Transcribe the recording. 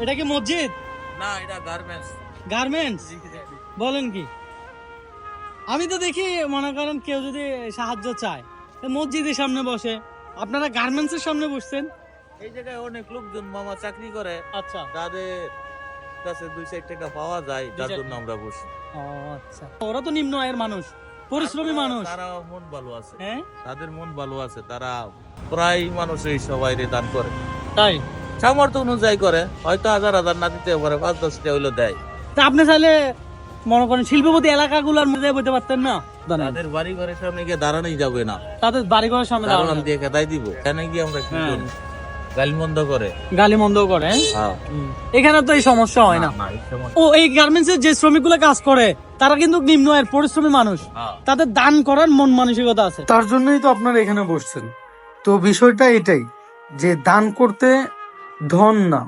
এটা কি মসজিদ? না, এটা গার্মেন্টস। গার্মেন্টস? বলেন কি? আমি তো দেখি মনে করেন কেউ যদি সাহায্য চায় মসজিদের সামনে বসে, আপনারা গার্মেন্টস এর সামনে বসছেন। এই জায়গায় অনেক লোকজন মামা চাকরি করে, আচ্ছা, তাদের কাছে 2-4 টাকা পাওয়া যায়, তার জন্য আমরা বসি। ও আচ্ছা, ওরা তো নিম্ন আয়ের মানুষ, পরিশ্রমী মানুষ। তারা মন ভালো আছে, হ্যাঁ, তাদের মন ভালো আছে, তারা প্রায় মানুষই সবাই দান করে, তাই সামর্থ্য অনুযায়ী করে, হয়তো 1000 না দিতে পারে, 5-10 টা হইলো দেয়। তা আপনি চাইলে মনে করেন শিল্পপতি এলাকাগুলোর মধ্যে বইতে পারতেন না? তাদের বাড়ি ঘরের সামনে গিয়ে দাঁড়ানোই যাবে না, তাদের বাড়ি ঘরের সামনে দাঁড়ান দিয়ে কেদাই দিব, এখানে গিয়ে আমরা কি করি? গালিমন্দ করে, গালি মন্দ করে। হ্যাঁ। এখানে তো এই সমস্যা হয় না। না, এই সময়- ও, এই গার্মেন্টস এর যে শ্রমিকগুলো কাজ করে তারা কিন্তু নিম্ন আয়ের পরিশ্রমী মানুষ, হ্যাঁ। তাদের দান করার মন মানসিকতা আছে। তার জন্যই তো আপনারা এখানে বসছেন। তো বিষয়টা এটাই যে দান করতে ধন না,